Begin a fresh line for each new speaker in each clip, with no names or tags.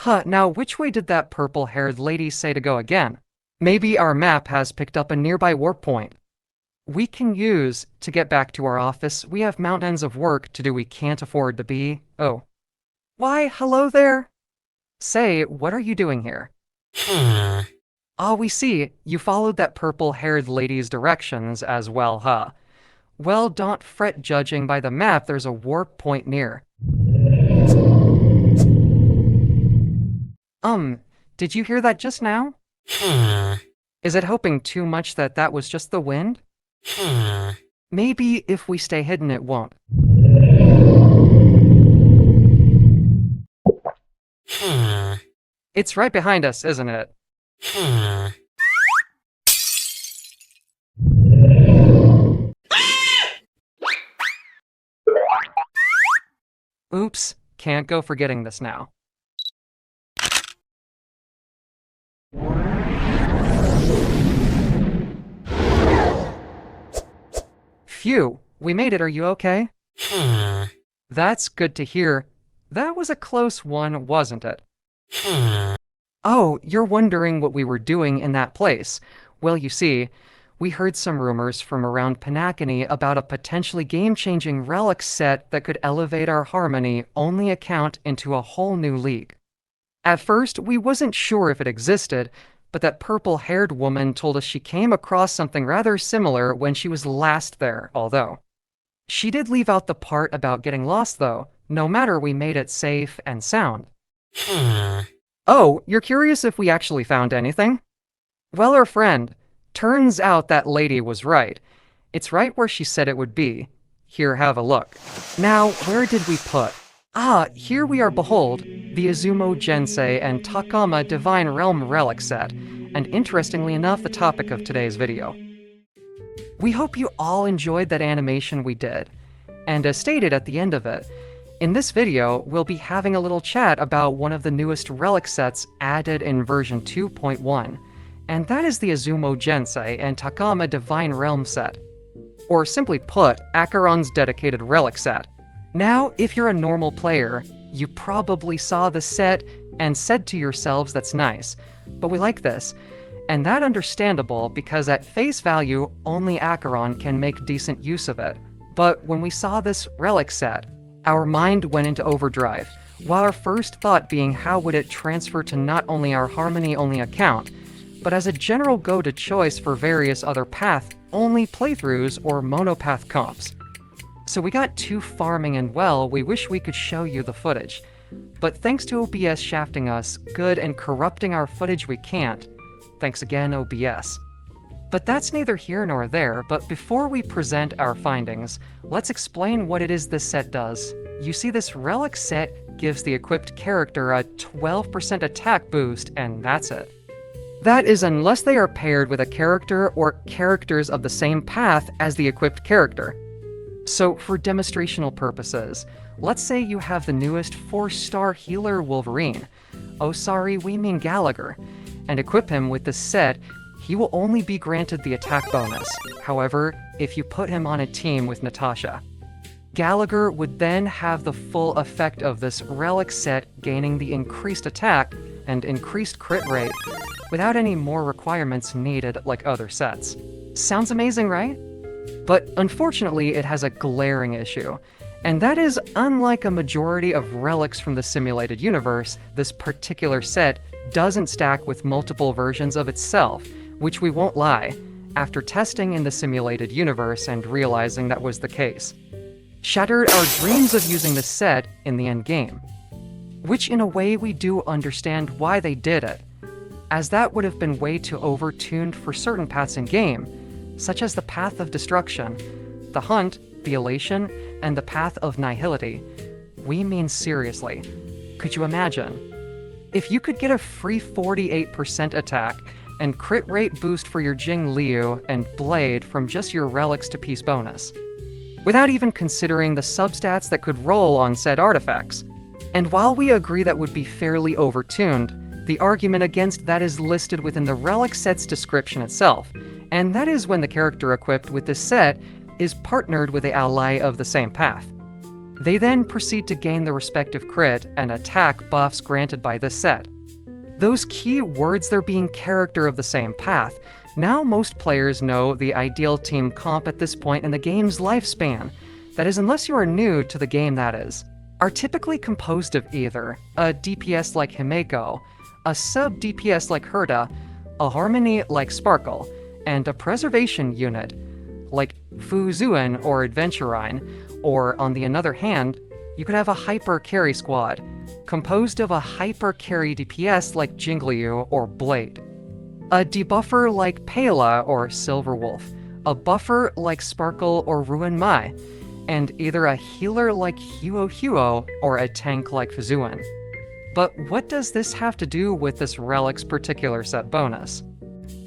Now which way did that purple-haired lady say to go again? Maybe our map has picked up a nearby warp point. We can use to get back to our office. We have mountains of work to do we can't afford to be. Oh. Why, hello there. Say, what are you doing here? We see. You followed that purple-haired lady's directions as well, huh? Well, don't fret judging by the map, there's a warp point near. Did you hear that just now? Is it hoping too much that that was just the wind? Maybe if we stay hidden it won't. It's right behind us, isn't it? Oops, can't go forgetting this now. Phew, we made it, are you okay? That's good to hear. That was a close one, wasn't it? Oh, you're wondering what we were doing in that place. Well, you see, we heard some rumors from around Panacony about a potentially game-changing relic set that could elevate our Harmony only account into a whole new league. At first, we wasn't sure if it existed, but that purple-haired woman told us she came across something rather similar when she was last there, although. She did leave out the part about getting lost, though, no matter we made it safe and sound. Oh, you're curious if we actually found anything? Well, our friend, turns out that lady was right. It's right where she said it would be. Here, have a look. Now, where did we put? Here we are, behold, the Izumo Gesei and Takama Divine Realm Relic set, and interestingly enough, the topic of today's video. We hope you all enjoyed that animation we did, and as stated at the end of it, in this video, we'll be having a little chat about one of the newest relic sets added in version 2.1, and that is the Izumo Gesei and Takama Divine Realm set. Or simply put, Acheron's dedicated relic set. Now, if you're a normal player, you probably saw the set and said to yourselves that's nice, but we like this. And that's understandable because at face value, only Acheron can make decent use of it. But when we saw this relic set, our mind went into overdrive, while our first thought being how would it transfer to not only our Harmony-only account, but as a general go-to choice for various other path-only playthroughs or monopath comps. So we got to farming and well, we wish we could show you the footage. But thanks to OBS shafting us good and corrupting our footage we can't. Thanks again, OBS. But that's neither here nor there, but before we present our findings, let's explain what it is this set does. You see, this relic set gives the equipped character a 12% attack boost, and that's it. That is unless they are paired with a character or characters of the same path as the equipped character. So, for demonstrational purposes, let's say you have the newest 4-star healer Wolverine. Oh sorry, we mean Gallagher. And equip him with this set, he will only be granted the attack bonus. However, if you put him on a team with Natasha, Gallagher would then have the full effect of this relic set, gaining the increased attack and increased crit rate without any more requirements needed like other sets. Sounds amazing, right? But unfortunately, it has a glaring issue, and that is, unlike a majority of relics from the simulated universe, this particular set doesn't stack with multiple versions of itself, which we won't lie, after testing in the simulated universe and realizing that was the case, shattered our dreams of using the set in the endgame. Which in a way we do understand why they did it, as that would have been way too over-tuned for certain paths in game, such as the Path of Destruction, the Hunt, the Elation, and the Path of Nihility. We mean seriously. Could you imagine? If you could get a free 48% attack and crit rate boost for your Jing Liu and Blade from just your Relics to Peace bonus, without even considering the substats that could roll on said artifacts. And while we agree that would be fairly overtuned, the argument against that is listed within the relic set's description itself, and that is when the character equipped with this set is partnered with an ally of the same path. They then proceed to gain the respective crit and attack buffs granted by this set. Those key words there being character of the same path. Now most players know the ideal team comp at this point in the game's lifespan. That is, unless you are new to the game, that is, are typically composed of either a DPS like Himeko, a sub-DPS like Herta, a Harmony like Sparkle, and a preservation unit like Fuzuen or Adventurine, or on the other hand, you could have a hyper carry squad, composed of a hyper carry DPS like Jingliu or Blade, a debuffer like Pela or Silverwolf, a buffer like Sparkle or Ruin Mai, and either a healer like Huo or a tank like Fuzuen. But what does this have to do with this Relic's particular set bonus?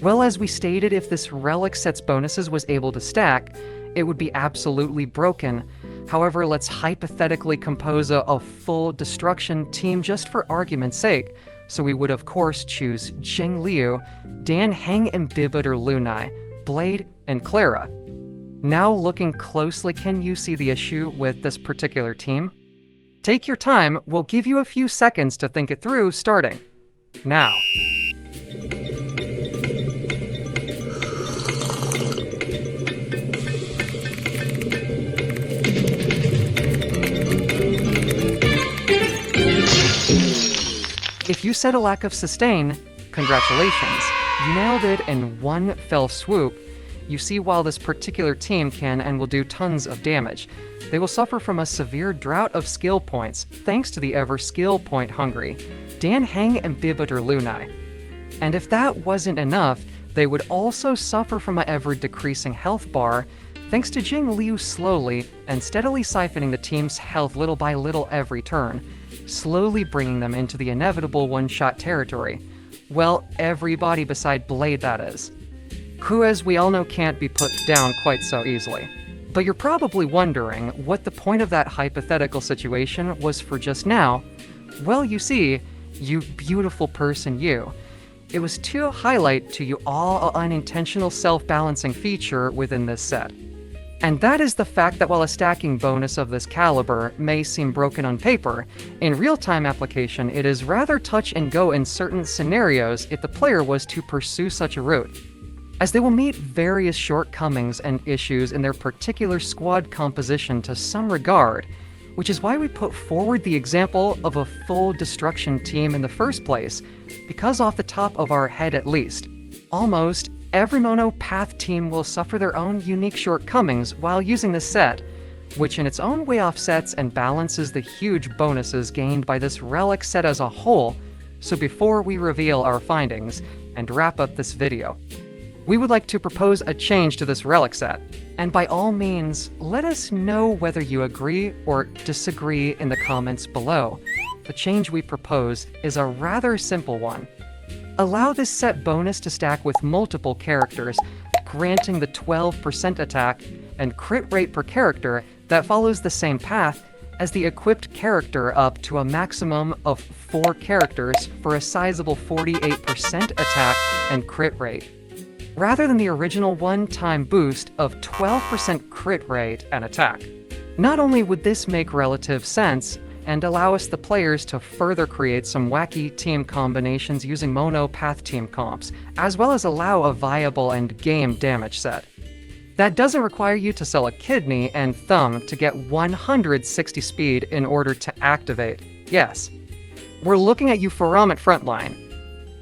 Well, as we stated, if this Relic set's bonuses was able to stack, it would be absolutely broken. However, let's hypothetically compose a full destruction team just for argument's sake. So we would of course choose Jingliu, Dan Heng Imbibitor Lunai, Blade, and Clara. Now looking closely, can you see the issue with this particular team? Take your time, we'll give you a few seconds to think it through, starting now. If you said a lack of sustain, congratulations, you nailed it in one fell swoop. You see, while this particular team can and will do tons of damage, they will suffer from a severe drought of skill points thanks to the ever skill point hungry Dan Heng Imbibitor Lunai. And if that wasn't enough, they would also suffer from an ever decreasing health bar thanks to Jingliu slowly and steadily siphoning the team's health little by little every turn, slowly bringing them into the inevitable one-shot territory. Well, everybody beside Blade, that is. Who, as we all know, can't be put down quite so easily. But you're probably wondering what the point of that hypothetical situation was for just now. Well, you see, you beautiful person you. It was to highlight to you all an unintentional self-balancing feature within this set. And that is the fact that while a stacking bonus of this caliber may seem broken on paper, in real-time application it is rather touch and go in certain scenarios if the player was to pursue such a route, as they will meet various shortcomings and issues in their particular squad composition to some regard, which is why we put forward the example of a full destruction team in the first place, because off the top of our head at least, almost every mono-path team will suffer their own unique shortcomings while using this set, which in its own way offsets and balances the huge bonuses gained by this Relic set as a whole. So before we reveal our findings and wrap up this video, we would like to propose a change to this Relic set, and by all means, let us know whether you agree or disagree in the comments below. The change we propose is a rather simple one. Allow this set bonus to stack with multiple characters, granting the 12% attack and crit rate per character that follows the same path as the equipped character up to a maximum of 4 characters for a sizable 48% attack and crit rate, rather than the original one-time boost of 12% crit rate and attack. Not only would this make relative sense, and allow us the players to further create some wacky team combinations using mono-path team comps, as well as allow a viable and game damage set. That doesn't require you to sell a kidney and thumb to get 160 speed in order to activate. Yes, we're looking at you from at frontline.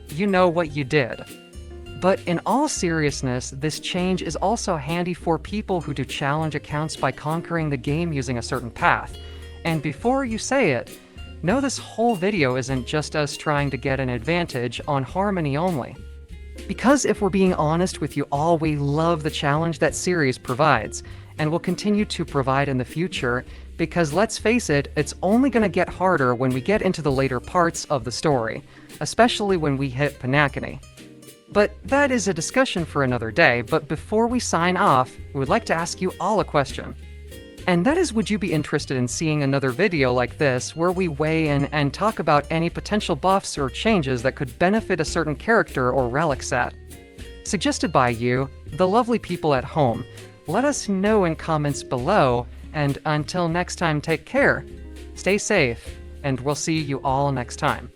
You know what you did. But in all seriousness, this change is also handy for people who do challenge accounts by conquering the game using a certain path. And before you say it, know this whole video isn't just us trying to get an advantage on Harmony only. Because if we're being honest with you all, we love the challenge that series provides, and will continue to provide in the future, because let's face it, it's only going to get harder when we get into the later parts of the story, especially when we hit Panacony. But that is a discussion for another day. But before we sign off, we would like to ask you all a question. And that is, would you be interested in seeing another video like this where we weigh in and talk about any potential buffs or changes that could benefit a certain character or relic set? Suggested by you, the lovely people at home. Let us know in comments below, And until next time, take care, stay safe, and we'll see you all next time.